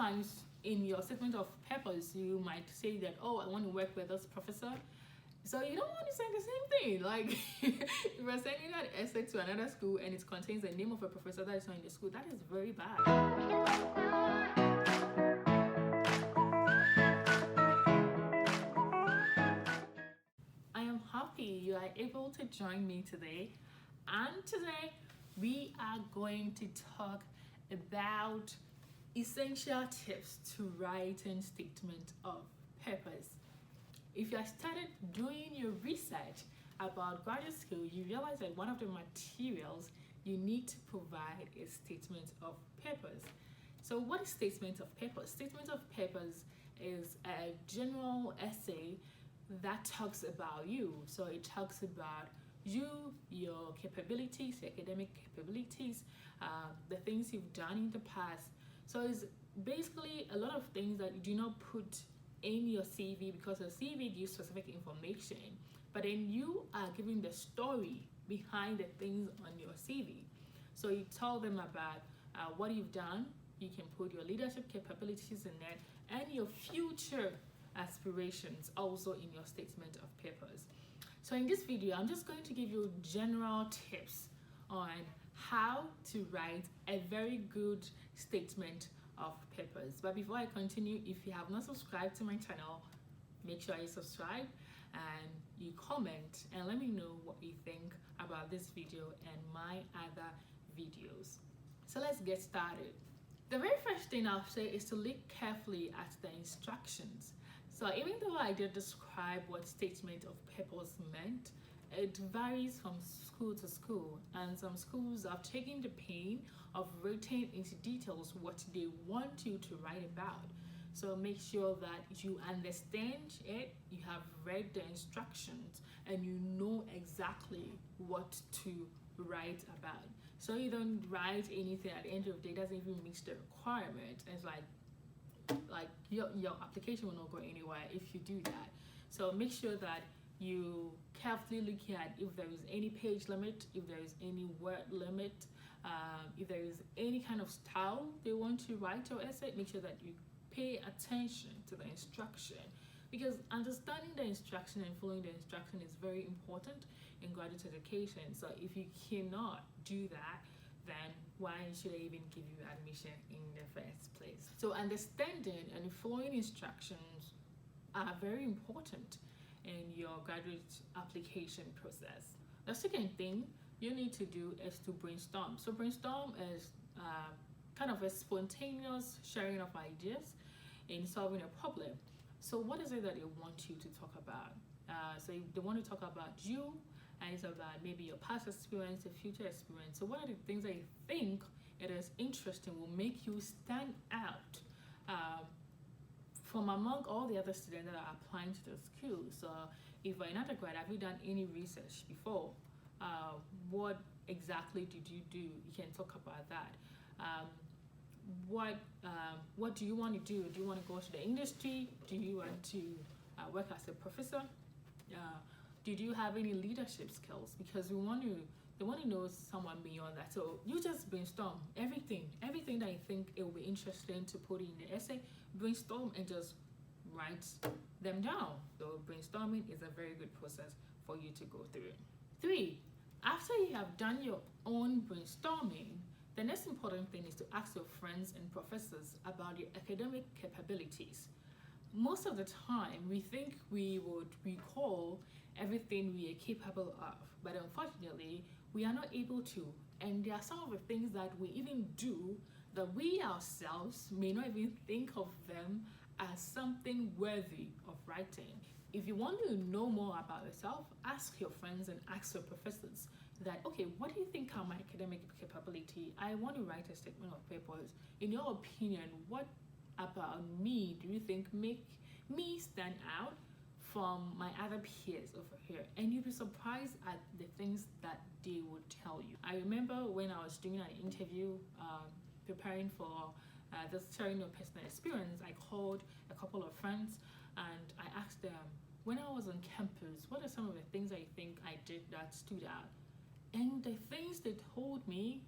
sometimes in your statement of purpose, you might say that, oh, I want to work with this professor. So you don't want to say the same thing. Like if you're sending that essay to another school and it contains the name of a professor that is not in the school, that is very bad. I am happy you are able to join me today. And today we are going to talk about essential tips to writing statement of purpose. If you have started doing your research about graduate school, you realize that one of the materials you need to provide is statement of purpose. So what is statement of purpose? Statement of purpose is a general essay that talks about you. So it talks about you, your capabilities, your academic capabilities, the things you've done in the past. So it's basically a lot of things that you do not put in your CV because your CV gives specific information, but then you are giving the story behind the things on your CV. So you tell them about what you've done. You can put your leadership capabilities in there and your future aspirations also in your statement of purpose. So in this video, I'm just going to give you general tips on how to write a very good statement of purpose. But before I continue, if you have not subscribed to my channel, make sure you subscribe and you comment and let me know what you think about this video and my other videos. So let's get started. The very first thing I'll say is to look carefully at the instructions. So even though I did describe what statement of purpose meant, it varies from school to school, and some schools have taken the pain of writing into details what they want you to write about. So make sure that you understand it, you have read the instructions, and you know exactly what to write about. So you don't write anything at the end of the day doesn't even meet the requirement. It's like your application will not go anywhere if you do that. So make sure that you carefully look at if there is any page limit, if there is any word limit, if there is any kind of style they want to write your essay. Make sure that you pay attention to the instruction, because understanding the instruction and following the instruction is very important in graduate education. So if you cannot do that, then why should I even give you admission in the first place? So understanding and following instructions are very important in your graduate application process. The second thing you need to do is to brainstorm. So brainstorm is kind of a spontaneous sharing of ideas in solving a problem. So what is it that they want you to talk about? So they want to talk about you, and it's about maybe your past experience, your future experience. So one of the things that you think it is interesting will make you stand out from among all the other students that are applying to the school. So if you're an undergrad, have you done any research before? What exactly did you do? You can talk about that. What do you want to do? Do you want to go to the industry? Do you want to work as a professor? Did you have any leadership skills? Because they want to know someone beyond that. So you just brainstorm everything that you think it will be interesting to put in the essay. Brainstorm and just write them down. So brainstorming is a very good process for you to go through. 3, after you have done your own brainstorming, the next important thing is to ask your friends and professors about your academic capabilities. Most of the time, we think we would recall everything we are capable of, but unfortunately, we are not able to. And there are some of the things that we even do that we ourselves may not even think of them as something worthy of writing. If you want to know more about yourself, ask your friends and ask your professors that, okay, what do you think are my academic capability? I want to write a statement of purpose. In your opinion, what about me do you think make me stand out from my other peers over here? And you'll be surprised at the things that they would tell you. I remember when I was doing an interview, preparing for this sharing of personal experience, I called a couple of friends and I asked them, when I was on campus, what are some of the things I think I did that stood out? And the things they told me,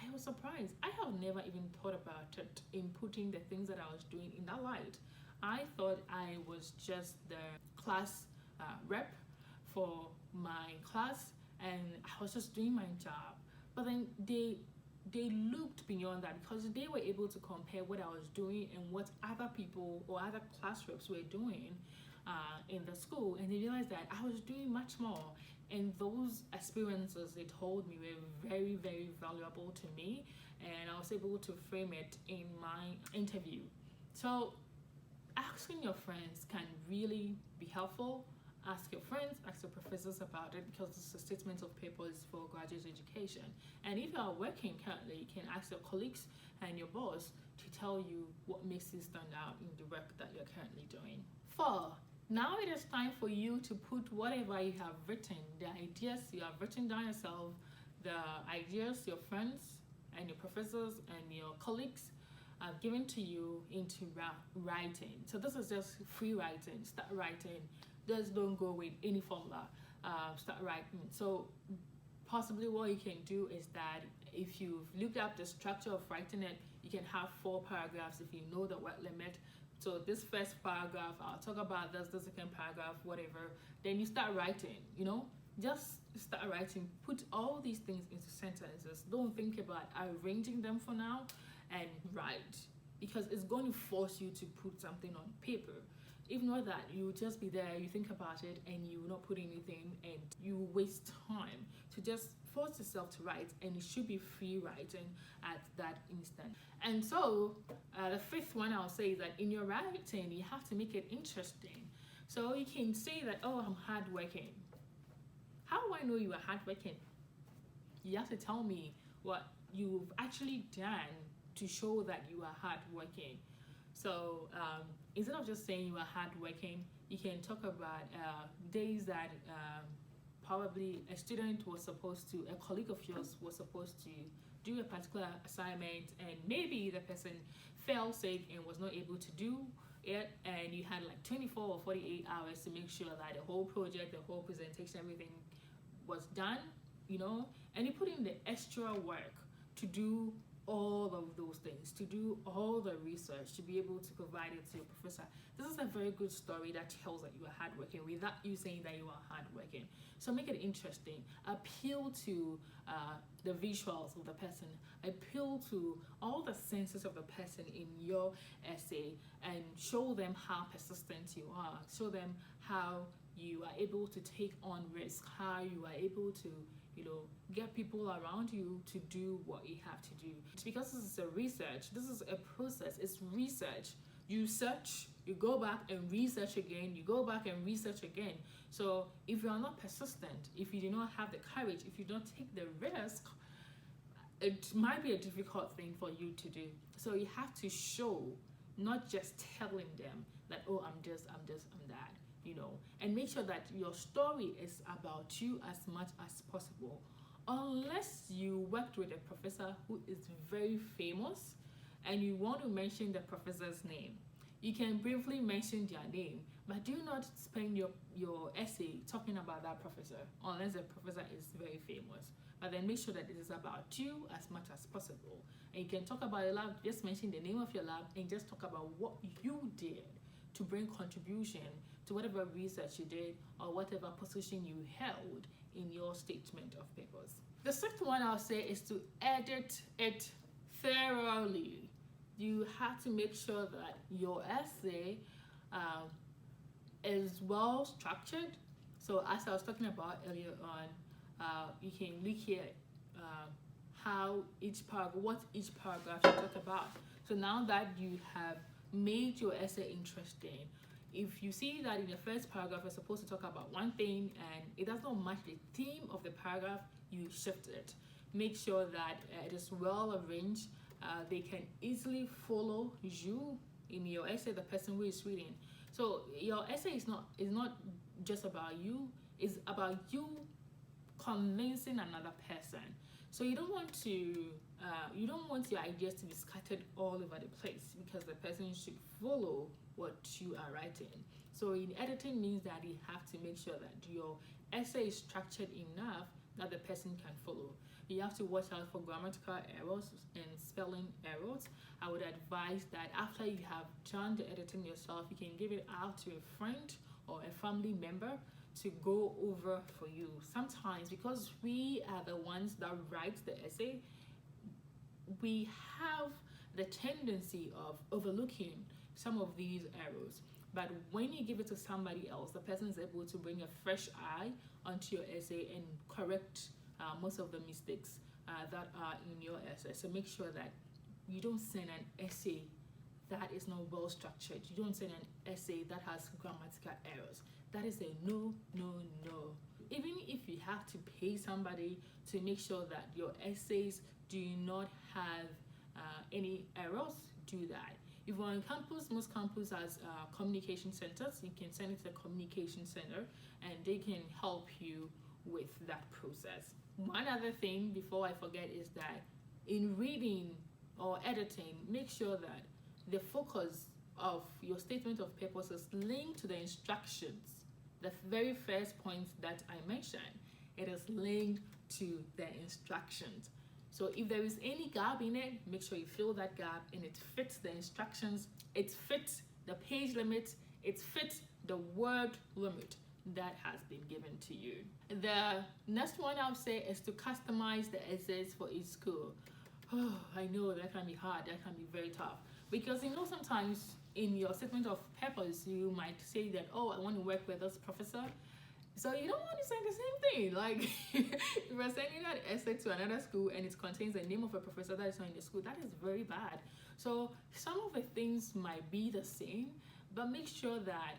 I was surprised. I have never even thought about it in putting the things that I was doing in that light. I thought I was just the class rep for my class, and I was just doing my job. But then they looked beyond that, because they were able to compare what I was doing and what other people or other class reps were doing in the school, and they realized that I was doing much more. And those experiences they told me were very, very valuable to me, and I was able to frame it in my interview. So asking your friends can really be helpful. Ask your friends, ask your professors about it, because it's a statement of purpose for graduate education. And if you are working currently, you can ask your colleagues and your boss to tell you what makes you stand out in the work that you're currently doing. 4. Now it is time for you to put whatever you have written, the ideas you have written down yourself, the ideas your friends and your professors and your colleagues have given to you, into writing. So this is just free writing. Start writing. Just don't go with any formula. Start writing. So possibly what you can do is that if you've looked up the structure of writing it, you can have 4 paragraphs if you know the word limit. So this first paragraph, I'll talk about this, the second paragraph, whatever. Then you start writing, just start writing. Put all these things into sentences. Don't think about arranging them for now, and write, because it's going to force you to put something on paper. If not that, you just be there, you think about it, and you will not put anything, and you waste time. So just force yourself to write, and it should be free writing at that instant. And so the 5th one I'll say is that in your writing, you have to make it interesting. So you can say that, oh, I'm hardworking. How do I know you are hardworking? You have to tell me what you've actually done to show that you are hardworking. So instead of just saying you are hardworking, you can talk about days that probably a student was supposed to, a colleague of yours was supposed to do a particular assignment, and maybe the person fell sick and was not able to do it, and you had like 24 or 48 hours to make sure that the whole project, the whole presentation, everything was done, and you put in the extra work to do all of those things, to do all the research, to be able to provide it to your professor. This is a very good story that tells that you are hardworking without you saying that you are hardworking. So make it interesting. Appeal to the visuals of the person. Appeal to all the senses of the person in your essay, and show them how persistent you are. Show them how you are able to take on risk, how you are able to get people around you to do what you have to do. It's because this is a research, this is a process, it's research. You search, you go back and research again, you go back and research again. So if you are not persistent, if you do not have the courage, if you don't take the risk, it might be a difficult thing for you to do. So you have to show, not just telling them that, oh, I'm this, I'm that. And make sure that your story is about you as much as possible. Unless you worked with a professor who is very famous and you want to mention the professor's name, you can briefly mention their name, but do not spend your essay talking about that professor unless the professor is very famous. But then make sure that it is about you as much as possible. And you can talk about your lab, just mention the name of your lab, and just talk about what you did to bring contribution to whatever research you did or whatever position you held in your statement of purpose. The 6th one I'll say is to edit it thoroughly. You have to make sure that your essay is well structured. So as I was talking about earlier on, you can look here how what each paragraph should talk about. So now that you have made your essay interesting, if you see that in the first paragraph you're supposed to talk about one thing and it does not match the theme of the paragraph, you shift it. Make sure that it is well arranged. They can easily follow you in your essay, the person who is reading. So your essay is not just about you, it's about you convincing another person. So you don't want your ideas to be scattered all over the place, because the person should follow what you are writing. So in editing means that you have to make sure that your essay is structured enough that the person can follow. you have to watch out for grammatical errors and spelling errors. I would advise that after you have done the editing yourself, you can give it out to a friend or a family member to go over for you. Sometimes, because we are the ones that write the essay, we have the tendency of overlooking some of these errors. But when you give it to somebody else, the person is able to bring a fresh eye onto your essay and correct most of the mistakes that are in your essay. So make sure that you don't send an essay that is not well structured. You don't send an essay that has grammatical errors. That is a no, no, no. Even if you have to pay somebody to make sure that your essays do not have any errors, do that. If you're on campus, most campus has communication centers. You can send it to the communication center and they can help you with that process. One other thing before I forget is that in reading or editing, make sure that the focus of your statement of purpose is linked to the instructions. The very first point that I mentioned, it is linked to the instructions. So if there is any gap in it, make sure you fill that gap and it fits the instructions, it fits the page limit, it fits the word limit that has been given to you. The next one I'll say is to customize the essays for each school. Oh, I know that can be hard, that can be very tough. Because sometimes in your statement of purpose, you might say that, oh, I want to work with this professor. So you don't want to say the same thing. Like if you're sending that essay to another school and it contains the name of a professor that is not in the school, that is very bad. So some of the things might be the same, but make sure that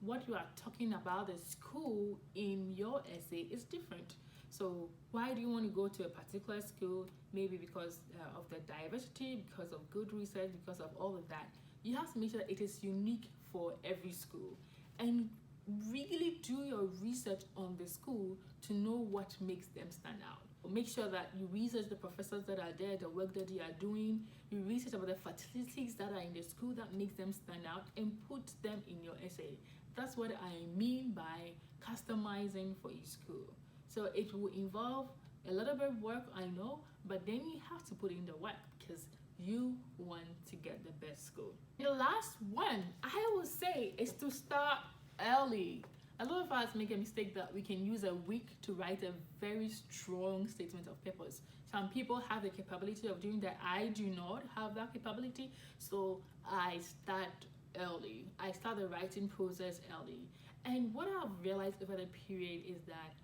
what you are talking about the school in your essay is different. So why do you want to go to a particular school? Maybe because of the diversity, because of good research, because of all of that. You have to make sure that it is unique for every school. And really do your research on the school to know what makes them stand out. Make sure that you research the professors that are there, the work that they are doing. You research about the facilities that are in the school that makes them stand out and put them in your essay. That's what I mean by customizing for each school. So it will involve a little bit of work, I know, but then you have to put in the work because you want to get the best school. The last one I will say is to start early. A lot of us make a mistake that we can use a week to write a very strong statement of purpose. Some people have the capability of doing that. I do not have that capability, so I start early. I start the writing process early. And what I've realized over the period is that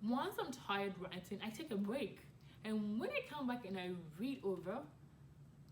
once I'm tired writing, I take a break. And when I come back and I read over,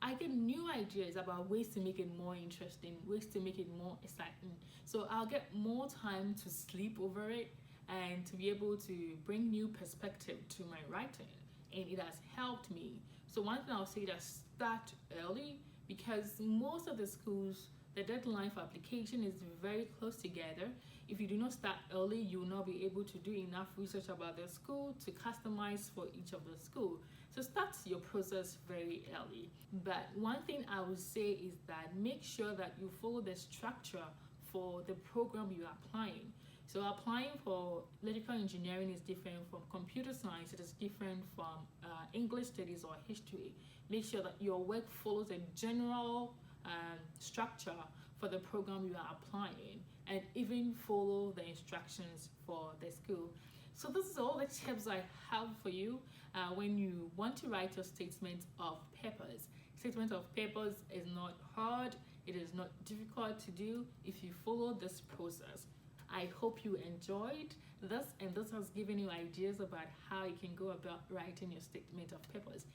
I get new ideas about ways to make it more interesting, ways to make it more exciting. So I'll get more time to sleep over it and to be able to bring new perspective to my writing. And it has helped me. So one thing I'll say that start early, because most of the schools, the deadline for application is very close together. If you do not start early, you will not be able to do enough research about the school to customize for each of the school. So start your process very early. But one thing I would say is that make sure that you follow the structure for the program you are applying. So applying for electrical engineering is different from computer science. It is different from English studies or history. Make sure that your work follows a general structure for the program you are applying, and even follow the instructions for the school. So this is all the tips I have for you when you want to write your statement of purpose. Statement of purpose is not hard. It is not difficult to do if you follow this process. I hope you enjoyed this, and this has given you ideas about how you can go about writing your statement of purpose.